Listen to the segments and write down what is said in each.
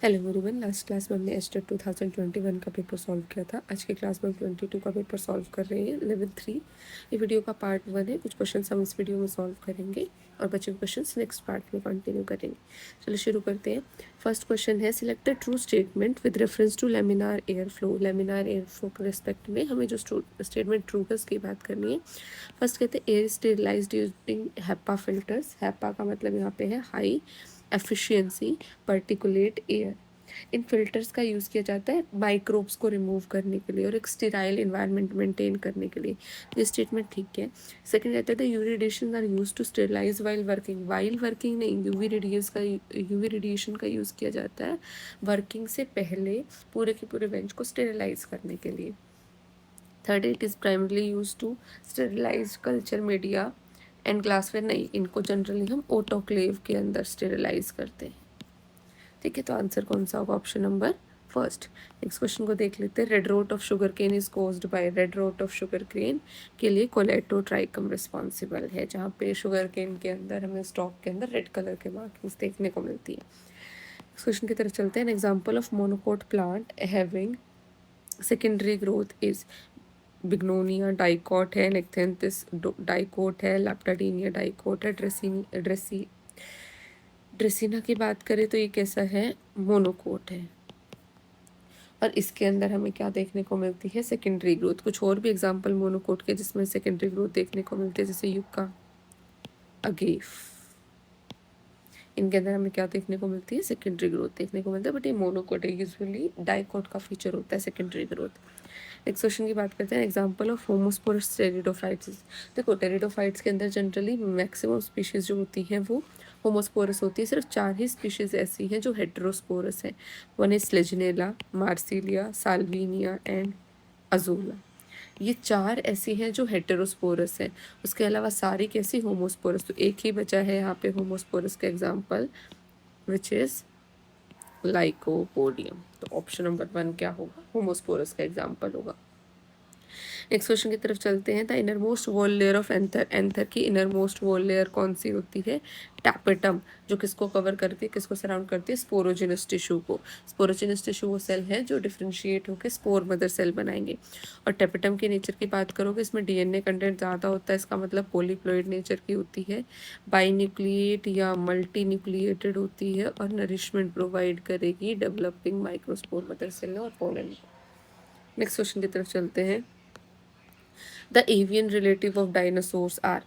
Hello everyone, last class में हमने estate 2021 का पेपर सॉल्व किया था। आज की क्लास में हम 22 का पेपर सॉल्व कर रहे हैं, लेवल 3। ये वीडियो का पार्ट 1 है। कुछ क्वेश्चंस हम इस वीडियो में सॉल्व करेंगे और बचे हुए क्वेश्चंस नेक्स्ट पार्ट में कंटिन्यू करेंगे। चलो शुरू करते हैं। फर्स्ट क्वेश्चन है, select the true statement with reference to laminar air flow. Laminar air flow के रिस्पेक्ट में हमें जो स्टेटमेंट ट्रू है उसकी बात करनी है। फर्स्ट कहते हैं, air sterilised using HEPA filters. HEPA का मतलब यहाँ पे है हाई एफिशिएंसी पार्टिकुलेट एयर। इन फिल्टर्स का यूज़ किया जाता है माइक्रोब्स को रिमूव करने के लिए और एक स्टेराइल इन्वायरमेंट मेंटेन करने के लिए। ये स्टेटमेंट ठीक है। सेकंड रहता है, UV radiation are use to sterilise while working. While working नहीं, यूवी रेडिएशन का यूज़ किया जाता है वर्किंग से पहले पूरे के पूरे बेंच को स्टेरिलाइज करने के लिए। Third, it is primarily use to sterilise culture media and glassware. नहीं, इनको जनरली हम ऑटोक्लेव के अंदर स्टेरिलाइज करते हैं। ठीक है, तो आंसर कौन सा होगा? Option number first. Next question को देख लेते हैं। Red rot of sugarcane is caused by. Red rot of sugarcane के लिए कोलेटोट्राइकम रिस्पॉन्सिबल है, जहाँ पे शुगर केन के अंदर हमें स्टॉक के अंदर रेड कलर के मार्किंग्स देखने को मिलती है। नेक्स्ट क्वेश्चन की तरफ चलते हैं। Example of monocot plant having secondary growth is. Bignonia dicot है, नेक्थेंथिस डाइकोट है, लैप्टाडीनिया डाइकोट है, ड्रेसिना की बात करें तो ये कैसा है? मोनोकोट है। और इसके अंदर हमें क्या देखने को मिलती है? Secondary growth. कुछ और भी एग्जांपल मोनोकोट के जिसमें सेकेंडरी ग्रोथ देखने को मिलती है, जैसे युक्का, अगेफ। इनके अंदर हमें क्या देखने को मिलती है? सेकेंडरी ग्रोथ देखने को मिलता है। बट ये मोनोकोट है, यूजुअली डाइकोट का फीचर होता है सेकेंडरी ग्रोथ। नेक्स्ट क्वेश्चन की बात करते हैं। Example of homosporous pteridophytes. देखो, टेरिडोफाइट्स के अंदर जनरली मैक्सिमम स्पीशीज जो होती हैं वो होमोस्पोरस होती है। सिर्फ 4 ही स्पीशीज ऐसी हैं जो हेटेरोस्पोरस है। One is selaginella, marsilea, salvinia and azolla. ये 4 ऐसी हैं जो हेटेरोस्पोरस हैं। उसके अलावा सारी कैसी? होमोस्पोरस। तो एक ही बचा है यहाँ पे होमोस्पोरस का एग्जाम्पल, विच इज लाइकोपोडियम। तो ऑप्शन नंबर 1 क्या होगा? होमोस्पोरस का एग्जाम्पल होगा। नेक्स्ट क्वेश्चन की तरफ चलते हैं। The inner most wall layer of anther. Anther की इनर मोस्ट वॉल लेयर कौन सी होती है? टैपेटम, जो किसको कवर करती है, किसको सराउंड करती है? स्पोरोजिनस टिश्यू को। स्पोरोजिनस टिश्यू वो सेल है जो डिफ्रेंशिएट होकर स्पोर मदर सेल बनाएंगे। और टैपेटम के नेचर की बात करोगे, इसमें डीएनए कंटेंट ज़्यादा होता है, इसका मतलब पॉलीप्लॉइड नेचर की होती है, बाइन्यूक्लिएट या मल्टी न्यूक्लिएटेड होती है और नरिशमेंट प्रोवाइड करेगी डेवलपिंग माइक्रोस्पोर मदर सेल और पोलन। नेक्स्ट क्वेश्चन की तरफ चलते हैं। The avian relative of dinosaurs are.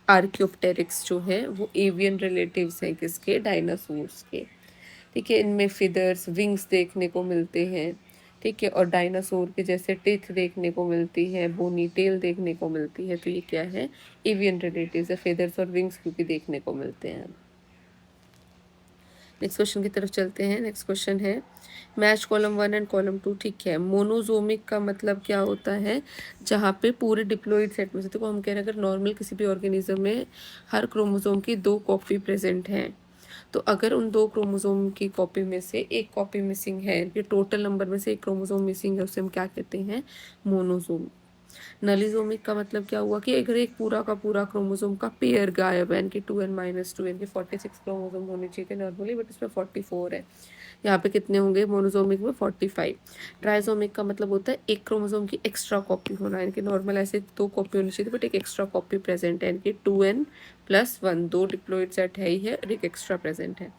Archaeopteryx जो है वो एवियन रिलेटिव्स हैं किसके? डायनासोर्स के। ठीक है, इनमें फिदर्स, विंग्स देखने को मिलते हैं। ठीक है, और डायनासोर के जैसे टीथ देखने को मिलती है, बोनी टेल देखने को मिलती है। तो ये क्या है? एवियन रिलेटिव्स है। फेदर्स और विंग्स क्योंकि देखने को मिलते हैं। नेक्स्ट क्वेश्चन की तरफ चलते हैं। नेक्स्ट क्वेश्चन है, मैच कॉलम 1 एंड कॉलम 2। ठीक है, मोनोजोमिक का मतलब क्या होता है? जहाँ पे पूरे डिप्लॉइड सेट में से, देखो हम कह रहे हैं अगर नॉर्मल किसी भी ऑर्गेनिज्म में हर क्रोमोसोम की 2 कॉपी प्रेजेंट हैं, तो अगर उन 2 क्रोमोसोम की कॉपी में से एक कॉपी मिसिंग है, ये टोटल नंबर में से एक क्रोमोसोम मिसिंग है, उसे हम क्या कहते हैं? मोनोजोम। नलिजोमिक का मतलब क्या हुआ कि अगर एक पूरा का पूरा क्रोमोसोम का पेयर गायब है, इनके 2n-2 इनके 46 क्रोमोसोम होने चाहिए थे नॉर्मली, बट इसमें 44 है। यहाँ पे कितने होंगे मोनोजोमिक में? 45। ट्राइजोमिक का मतलब होता है एक क्रोमोसोम की एक्स्ट्रा कॉपी होना, इनके नॉर्मल ऐसे 2 कॉपी होनी चाहिए थी बट एक एक्स्ट्रा कॉपी प्रेजेंट है, इनके 2n+1, 2 डिप्लॉइड सेट है ही है और एक एक्स्ट्रा प्रेजेंट है।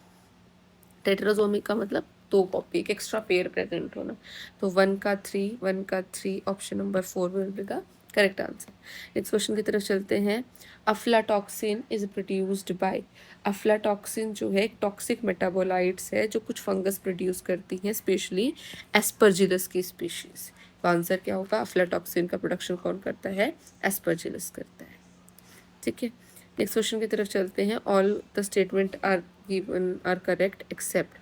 टेट्राजोमिक का मतलब 2 कॉपी, एक एक्स्ट्रा पेयर प्रेजेंट होना। तो 1 का 3, option number 4 will be the correct answer. Next question की तरफ चलते हैं। Aflatoxin is produced by. Aflatoxin जो है एक टॉक्सिक मेटाबोलाइट्स है जो कुछ फंगस प्रोड्यूस करती हैं, स्पेशली एस्परजिलस की स्पीशीज। तो आंसर क्या होगा? अफ्लाटॉक्सिन का प्रोडक्शन कौन करता है? एस्परजिलस करता है। ठीक है, नेक्स्ट क्वेश्चन की तरफ चलते हैं। All the statement are given are correct except.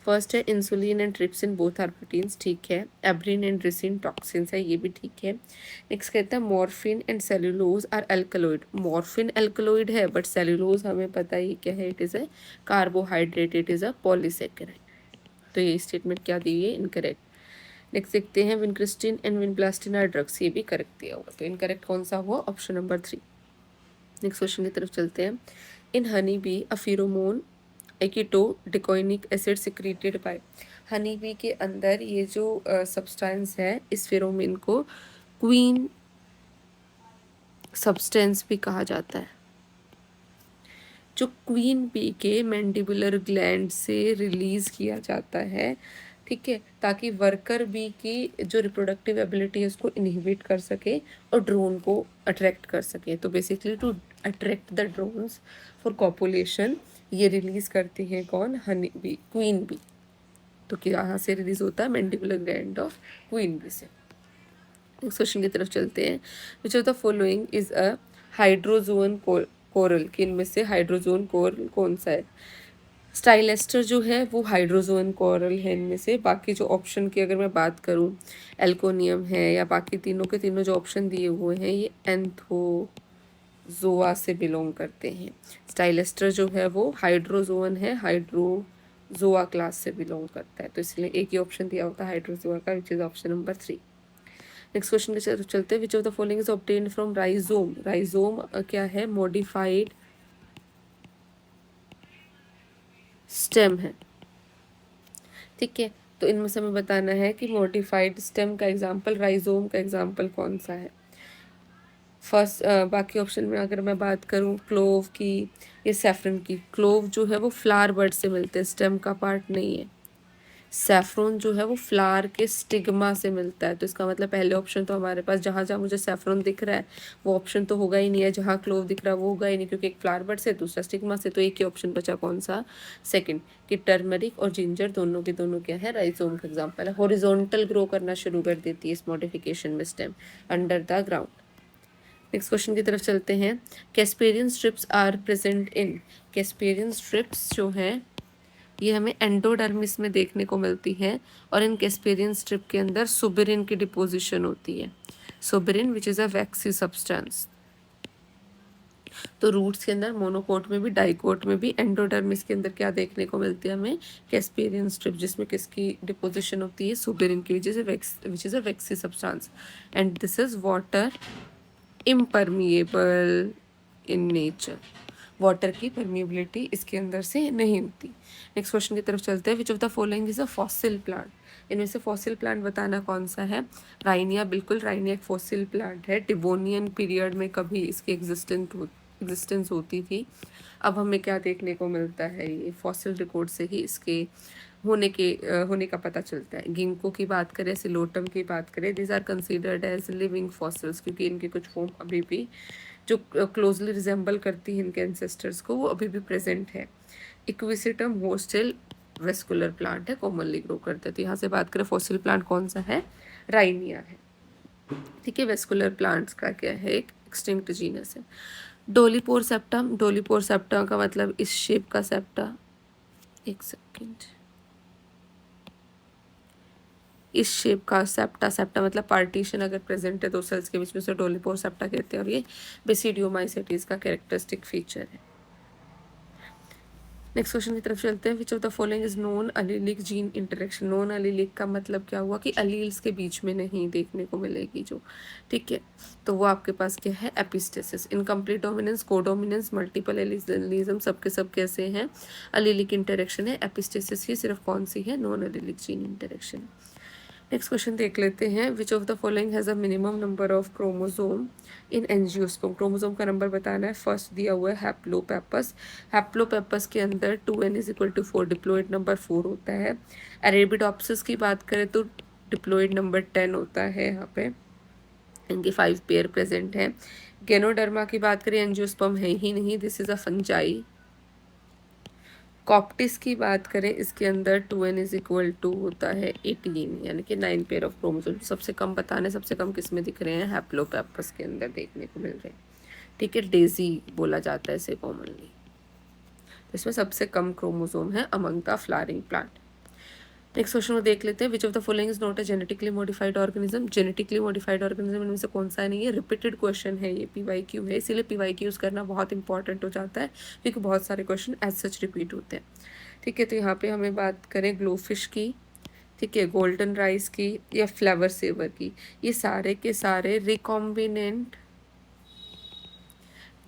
First है insulin and trypsin both are proteins. ठीक है। एब्रिन एंड रिसिन टॉक्सिन्स है, ये भी ठीक है। नेक्स्ट कहता है morphine and cellulose are alkaloid. Morphine alkaloid है बट सेल्यूलोज हमें पता ही क्या है, it is a carbohydrate, it is a polysaccharide. तो ये स्टेटमेंट क्या दी है? इनकरेक्ट। नेक्स्ट देखते हैं, vincristine and vinblastine are drugs, ये भी करेक्ट दिया होगा। तो इनकरेक्ट कौन सा हुआ? Option number 3। नेक्स्ट क्वेश्चन की तरफ चलते हैं। In honey bee a pheromone keto decenoic acid secreted by honey bee के अंदर ये जो सब्सटेंस है इस फेरोमिन को क्वीन सब्सटेंस भी कहा जाता है, जो क्वीन बी के मैंडिबुलर ग्लैंड से रिलीज किया जाता है, ठीक है, ताकि वर्कर बी की जो रिप्रोडक्टिव एबिलिटी है उसको इनहिबिट कर सके और ड्रोन को अट्रैक्ट कर सके। तो basically to attract the drones for copulation ये रिलीज करती हैं कौन, हनी बी, क्वीन बी। तो यहाँ से रिलीज होता है mandibular gland of queen bee से। नेक्स्ट क्वेश्चन की तरफ चलते हैं। Which of the following is a hydrozoan coral, कि इनमें से हाइड्रोजोन कोरल कौन सा है। स्टाइलेस्टर जो है वो हाइड्रोजोन कोरल है इनमें से। बाकी जो ऑप्शन की अगर मैं बात करूँ, एल्कोनियम है या बाकी तीनों के तीनों जो ऑप्शन दिए हुए हैं ये एंथोजोआ से बिलोंग करते हैं। स्टाइलेस्टर जो है वो हाइड्रोजोन है, हाइड्रोजोआ क्लास से बिलोंग करता है, तो इसलिए एक ही ऑप्शन दिया होता है हाइड्रोजोआ का, which is option number 3। Next question के चलते हैं। Which of the following is obtained from rhizome. Rhizome क्या है, मॉडिफाइड स्टेम है, ठीक है। तो इनमें से हमें बताना है कि मॉडिफाइड स्टेम का एग्जाम्पल, राइजोम का एग्जाम्पल कौन सा है। फर्स्ट बाकी ऑप्शन में अगर मैं बात करूँ क्लोव की या सैफरन की, क्लोव जो है वो फ्लावर बर्ड से मिलते हैं, स्टेम का पार्ट नहीं है। सैफरन जो है वो फ्लावर के स्टिग्मा से मिलता है, तो इसका मतलब पहले ऑप्शन तो हमारे पास जहाँ जहाँ मुझे सैफरन दिख रहा है वो ऑप्शन तो होगा ही नहीं है, जहाँ क्लोव दिख रहा है वो होगा ही नहीं, क्योंकि एक फ्लावर बर्ड से दूसरा स्टिग्मा से, तो एक ही ऑप्शन बचा कौन सा, सेकंड, कि टर्मरिक और जिंजर दोनों के दोनों क्या है, राइजोम का एग्जाम्पल है। हॉरिजॉन्टल ग्रो करना शुरू कर देती है इस मॉडिफिकेशन में stem under the ground. Next question की तरफ चलते हैं। Casparian strips are present in, Casparian strips जो हैं ये हमें एंडोडर्मिस में देखने को मिलती है, और इन कैस्पेरियन स्ट्रिप के अंदर सुबेरिन की डिपोजिशन होती है, suberin which is a vaccine substance. तो रूट्स के अंदर मोनोकोट में भी डाइकोट में भी एंडोडर्मिस के अंदर क्या देखने को मिलती है हमें, कैस्पेरियन स्ट्रिप, जिसमें किसकी डिपोजिशन होती है, सुबेरिन की, which is a vaccine substance, and this is water impermeable in nature, water की परमिएबिलिटी इसके अंदर से नहीं होती। नेक्स्ट क्वेश्चन की तरफ चलते हैं। Which of the following is a fossil plant, इनमें से फॉसिल प्लांट बताना कौन सा है। राइनिया, बिल्कुल राइनिया एक फॉसिल प्लांट है, डिवोनियन पीरियड में कभी इसकी एग्जिस्टेंस होती थी। अब हमें क्या देखने को मिलता है, ये फॉसिल रिकॉर्ड से ही इसके होने का पता चलता है। गिंको की बात करें, सिलोटम की बात करें, this are considered as living fossils, क्योंकि इनके कुछ फॉर्म अभी भी जो क्लोजली रिजेंबल करती है इनके एंसेस्टर्स को वो अभी भी प्रेजेंट है। इक्विसिटम होस्टिल वेस्कुलर प्लांट है, कॉमनली ग्रो करता है। तो यहाँ से बात करें फॉसिल प्लांट कौन सा है, राइनिया है, ठीक है। वेस्कुलर प्लांट्स का क्या है, एक एक्सटिंक्ट जीनस है। डोलीपोर सेप्टम, डोलीपोर सेप्टम का मतलब इस शेप का सेप्टा, एक सेकेंड, इस शेप का सेप्टा, सेप्टा मतलब पार्टीशन अगर प्रेजेंट है दो सेल्स के बीच में, से डोलीपोर सेप्टा कहते हैं, और ये बेसिडियोमाइसेटीज का कैरेक्टरिस्टिक फीचर है। नेक्स्ट क्वेश्चन की तरफ चलते हैं। Which of the following is non allelic gene interaction, non allelic का मतलब क्या हुआ कि अलील्स के बीच में नहीं देखने को मिलेगी जो, ठीक है। तो वो आपके पास क्या है, epistasis, incomplete dominance, codominance, multiple एलिजम, सबके सब कैसे हैं, अलीलिक इंटरेक्शन है। एपिस्टेसिस की सिर्फ कौन सी है, non allelic gene interaction. Next question देख लेते हैं। Which of the following has a minimum number of chromosome in angiosperm, chromosome का नंबर बताना है। फर्स्ट दिया हुआ है हैप्लोपेपस, हैप्लोपेपस के अंदर 2n is equal to 4, diploid number 4 होता है। अरेबिडोप्सिस की बात करें तो डिप्लॉइड नंबर 10 होता है, यहाँ पे इनके 5 पेयर प्रेजेंट हैं। गेनोडर्मा की बात करें, एंजियोस्पर्म है ही नहीं, दिस इज अ फंजाई। कॉप्टिस की बात करें, इसके अंदर 2n इज इक्वल टू होता है 18, यानी कि 9 पेयर ऑफ क्रोमोसोम। सबसे कम बताने, सबसे कम किस में दिख रहे हैं, हैप्लोपेपस के अंदर देखने को मिल रहे हैं, ठीक है। डेजी बोला जाता है इसे कॉमनली। तो इसमें सबसे कम क्रोमोसोम है among the flowering plant. Next question को देख लेते हैं। Which of the following is not a genetically modified organism, genetically modified organism इनमें से कौन सा है, नहीं है। रिपीटेड क्वेश्चन है, ये PYQ है, इसीलिए PYQ यूज़ करना बहुत इंपॉर्टेंट हो जाता है, क्योंकि बहुत सारे क्वेश्चन एज सच रिपीट होते हैं, ठीक है। तो यहाँ पे हमें बात करें ग्लोफिश की, ठीक है, गोल्डन राइस की या फ्लावर सेवर की, ये सारे के सारे रिकॉम्बिनेंट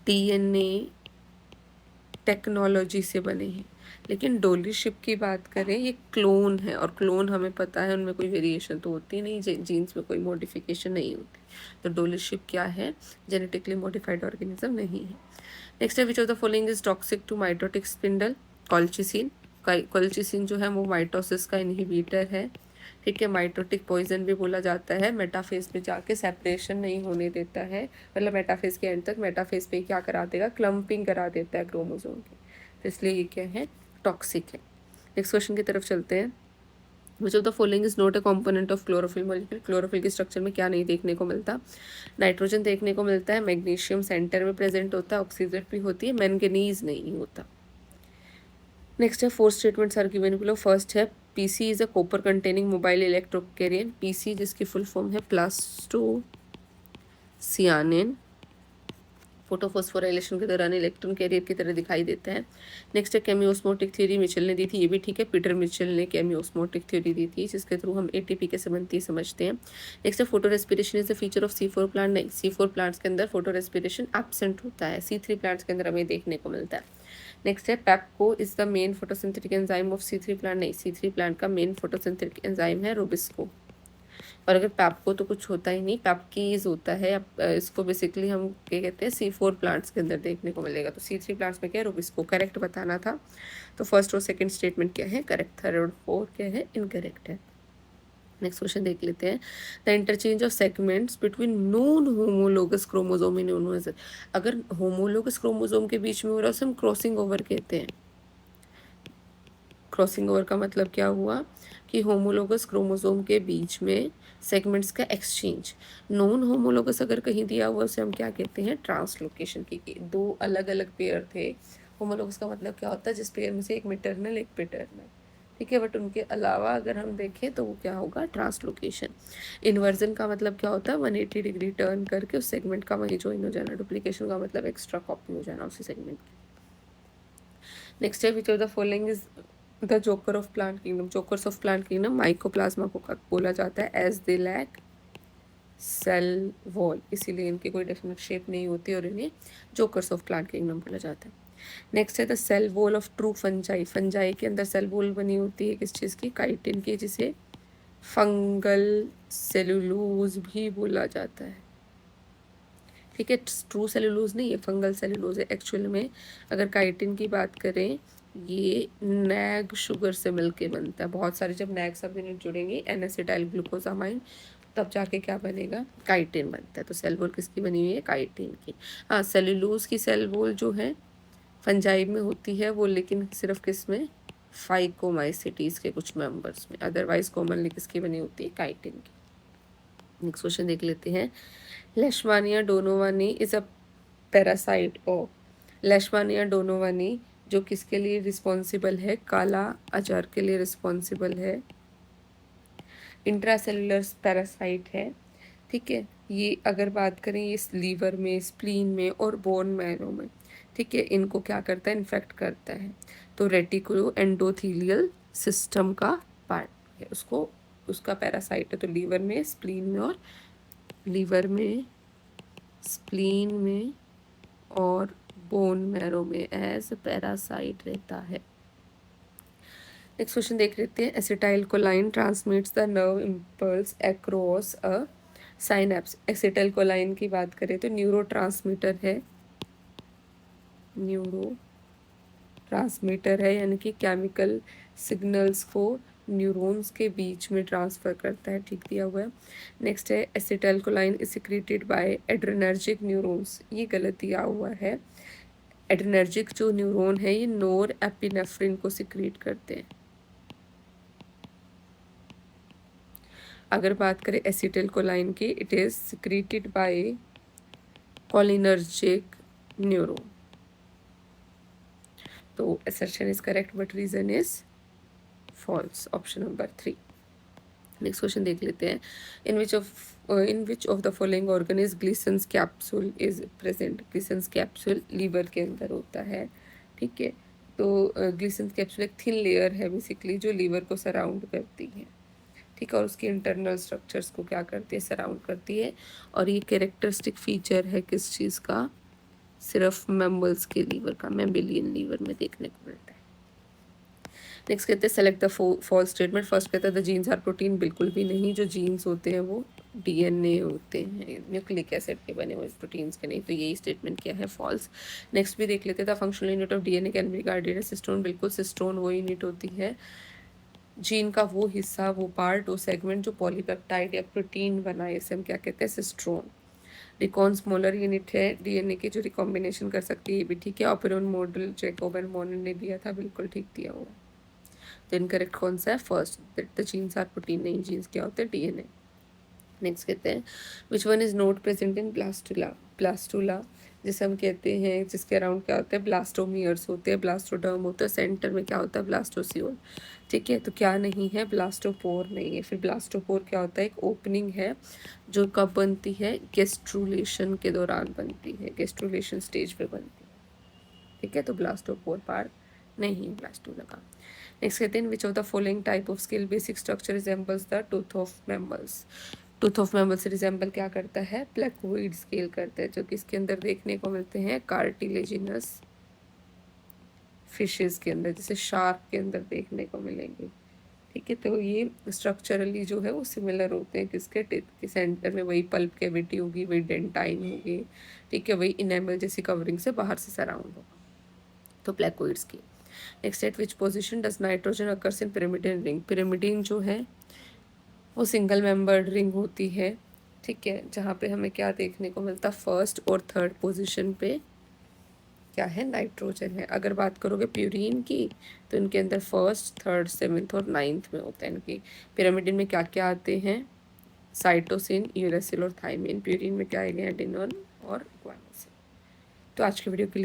DNA टेक्नोलॉजी से बने हैं, लेकिन डोली शिप की बात करें ये क्लोन है, और क्लोन हमें पता है उनमें कोई वेरिएशन तो होती नहीं, जीन्स में कोई मॉडिफिकेशन नहीं होती। तो डोली शिप क्या है, जेनेटिकली मॉडिफाइड ऑर्गेनिज्म नहीं है। नेक्स्ट है which of the following is toxic to mitotic spindle, colchicine. Colchicine जो है वो माइटोसिस का इनहिबिटर है, ठीक है। माइटोटिक पॉइजन भी बोला जाता है, मेटाफेज पे जाके सेपरेशन नहीं होने देता है, मतलब मेटाफेज के एंड तक मेटाफेज पे क्या करा देगा, क्लम्पिंग करा देता है क्रोमोसोम की, तो इसलिए ये क्या है, टॉक्सिक है। नेक्स्ट क्वेश्चन की तरफ चलते हैं। Which of the following is not a component of chlorophyll molecule, chlorophyll के स्ट्रक्चर में क्या नहीं देखने को मिलता, नाइट्रोजन देखने को मिलता है, मैग्नीशियम सेंटर में प्रेजेंट होता है, ऑक्सीजन भी होती है, मैंगनीज नहीं होता। नेक्स्ट है four statements are given below. First है PC is a copper containing mobile electron carrier, PC जिसकी फुल फॉर्म है प्लास्टो सियानिन, फोटोफॉस्फोराइलेशन के दौरान इलेक्ट्रॉन कैरियर की तरह दिखाई देता है। नेक्स्ट है केमियोस्मोटिक थ्योरी मिचेल ने दी थी, ये भी ठीक है, पीटर मिचेल ने केमियोस्मोटिक थ्योरी दी थी जिसके थ्रू हम एटीपी के संबंधी समझते हैं। नेक्स्ट है photo respiration is the feature of C4 plant, नहीं, C4 प्लांट्स के अंदर फोटो रेस्पिरेशन एब्सेंट होता है, C3 प्लांट्स के अंदर हमें देखने को मिलता है। नेक्स्ट है PEPCO is the main photosynthetic enzyme of C3 plant, नहीं, C3 प्लांट का मेन फोटोसिंथेटिक एंजाइम है रोबिस्को। और अगर पैपको तो कुछ होता ही नहीं, पैपकीज होता है। अब इसको बेसिकली हम क्या कहते हैं, C4 प्लांट्स के अंदर देखने को मिलेगा। तो C3 प्लांट्स में क्या है, रुबिस्को करेक्ट बताना था। तो फर्स्ट और सेकंड स्टेटमेंट क्या है, करेक्ट, थर्ड और फोर्थ क्या है, इनकरेक्ट है। नेक्स्ट क्वेश्चन देख लेते हैं। The interchange of segments between non homologous chromosome in universal, अगर होमोलोगस क्रोमोसोम के बीच में हो रहा है उसे हम क्रॉसिंग ओवर कहते हैं। क्रॉसिंग ओवर का मतलब क्या हुआ कि होमोलोगस क्रोमोसोम के बीच में सेगमेंट्स का एक्सचेंज। नॉन होमोलोगस अगर कहीं दिया हुआ उसे हम क्या कहते हैं, ट्रांसलोकेशन की। दो अलग अलग पेयर थे, होमोलोगस का मतलब क्या होता है, जिस पेयर में से एक मैटरनल एक पैटर्नल, ठीक है, बट उनके अलावा अगर हम देखें तो वो क्या होगा, ट्रांसलोकेशन। इन्वर्जन का मतलब क्या होता है, 180 डिग्री टर्न करके उस सेगमेंट का वहीं ज्वाइन हो जाना। डुप्लीकेशन का मतलब एक्स्ट्रा कॉपी हो जाना उसी सेगमेंट की। नेक्स्ट है which of the following is the joker of plant kingdom, jokers of plant kingdom mycoplasma को बोला जाता है as they lack cell wall, इसीलिए इनकी कोई डेफिनेट शेप नहीं होती और इन्हें जोकर्स ऑफ प्लांट किंगडम बोला जाता है। नेक्स्ट है the cell wall of true fungi, fungi के अंदर सेल वॉल बनी होती है किस चीज़ की, काइटिन की, जिसे फंगल सेलुलोज भी बोला जाता है, ठीक है। ट्रू सेलुलोज नहीं, ये फंगल सेलुलोज है एक्चुअल में। अगर काइटिन की बात करें, ये नैग शुगर से मिलके बनता है। बहुत सारे जब नैग सब यूनिट जुड़ेंगे एन एसिटाइल ग्लूकोसामाइन, तब जाके क्या बनेगा, काइटिन बनता है। तो सेल वॉल किसकी बनी हुई है, काइटिन की। हाँ, सेलुलोज की सेल वॉल जो है फंजाई में होती है वो, लेकिन सिर्फ किस में, फाइकोमाइसिटीज के कुछ मेंबर्स में, अदरवाइज कॉमनली किसकी बनी होती है, काइटिन की। नेक्स्ट क्वेश्चन देख लेते हैं। लेशमानिया donovani is a parasite of, लेशमानिया donovani जो किसके लिए रिस्पॉन्सिबल है, काला अजार के लिए रिस्पॉन्सिबल है, इंट्रासेलुलर पैरासाइट है, ठीक है। ये अगर बात करें ये लीवर में, स्प्लीन में और बोन मैरो में, ठीक है, इनको क्या करता है, इन्फेक्ट करता है। तो रेटिकुलो एंडोथीलियल सिस्टम का पार्ट है, उसको उसका पैरासाइट है। तो लीवर में, स्प्लीन में और लीवर में, स्प्लीन में और बोन मैरो में एज पैरासाइट रहता है। नेक्स्ट क्वेश्चन देख लेते हैं। Acetyl कोलाइन transmits the nerve impulse across a synapse, acetyl कोलाइन की बात करें तो न्यूरो ट्रांसमीटर है, न्यूरो ट्रांसमीटर है, यानी कि केमिकल सिग्नल्स को न्यूरॉन्स के बीच में ट्रांसफ़र करता है, ठीक दिया हुआ है। नेक्स्ट है acetyl कोलाइन is secreted by adrenergic neurons, ये गलत दिया हुआ है। एड्रेनर्जिक जो न्यूरॉन है ये नोर एपिनेफ्रिन को सिक्रीट करते हैं। अगर बात करें एसिटाइल कोलाइन की, it is secreted by cholinergic neuron. तो assertion is correct but reason is false, option number 3। Next question देख लेते हैं। In which of the following organ is Glisson's capsule is present, Glisson's capsule liver के अंदर होता है, ठीक है। तो ग्लिसन्स कैप्सूल एक थिन लेयर है बेसिकली जो लीवर को सराउंड करती है, ठीक है, और उसकी इंटरनल स्ट्रक्चर्स को क्या करती है, सराउंड करती है। और ये कैरेक्टरिस्टिक फीचर है किस चीज़ का, सिर्फ मैमल्स के लीवर का, मैमिलियन लीवर में देखने को मिलता है। नेक्स्ट कहते हैं select the false statement. First कहता है द जीन्स आर प्रोटीन, बिल्कुल भी नहीं, जो जीन्स होते हैं वो डीएनए होते हैं, न्यूक्लिक एसिड के बने हुए प्रोटीन्स के नहीं, तो यही स्टेटमेंट क्या है, फॉल्स। नेक्स्ट भी देख लेते थे, functional unit of DNA can be regarded as cistron, बिल्कुल सिस्टोन वो यूनिट होती है जीन का वो हिस्सा, वो पार्ट, वो सेगमेंट जो पॉलीपेप्टाइड या प्रोटीन बनाए, इसे हम क्या कहते हैं, सिस्ट्रोन। रिकॉन स्मॉलर यूनिट है डीएनए की जो रिकॉम्बिनेशन कर सकती है, ये भी ठीक है। ऑपेरोन मॉडल जैकोब एंड मोनन ने दिया था, बिल्कुल ठीक दिया हुआ। तो इनकरेक्ट कौन सा है, first, that the genes are protein, नहीं, जीन्स क्या होते हैं, डीएनए। नेक्स्ट कहते हैं which one is not present in blastula. Blastula जिसे हम कहते हैं, जिसके अराउंड क्या होता है, ब्लास्टोमियर्स होते हैं, ब्लास्टोडर्म होता है, सेंटर में क्या होता है, ब्लास्टोसियोल। ठीक है, तो क्या नहीं है, ब्लास्टोपोर नहीं है। फिर ब्लास्टोपोर क्या होता है, एक ओपनिंग है जो कब बनती है, गेस्ट्रुलेशन के दौरान बनती है, गेस्ट्रुलेशन स्टेज पे बनती है। ठीक है, तो ब्लास्टोपोर पार्ट नहीं ब्लास्टुला का। नेक्स्ट कहते हैं which of the following type of scale basic structure resembles the tooth of mammals. Tooth of mammal से रिजेंबल क्या करता है, प्लेकोइड स्केल करता है, जो कि इसके अंदर देखने को मिलते हैं कार्टिलेजिनस फिशेस के अंदर, जैसे शार्क के अंदर देखने को मिलेंगे। ठीक है, तो ये स्ट्रक्चरली जो है वो सिमिलर होते हैं, किसके, टिथ के सेंटर में वही पल्प कैविटी होगी, वही डेंटाइन होगी। ठीक है, वही इनेमल जैसी कवरिंग से बाहर से सराउंड होगा, तो प्लेकोइड्स की। Next eight which position does nitrogen occurs in pyrimidine ring. Pyrimidine जो है वो सिंगल मेंबर्ड रिंग होती है। ठीक है, जहाँ पे हमें क्या देखने को मिलता, फर्स्ट और थर्ड पोजीशन पे क्या है, नाइट्रोजन है। अगर बात करोगे प्यूरीन की, तो इनके अंदर फर्स्ट, थर्ड, सेवन्थ और नाइन्थ में होता है इनकी। पिरामिडिन में क्या क्या आते हैं, साइटोसिन, यूरेसिल और थाइमिन। प्यूरीन में क्या आएंगे, एडेनोन और ग्वानोसिन। तो आज के वीडियो के लिए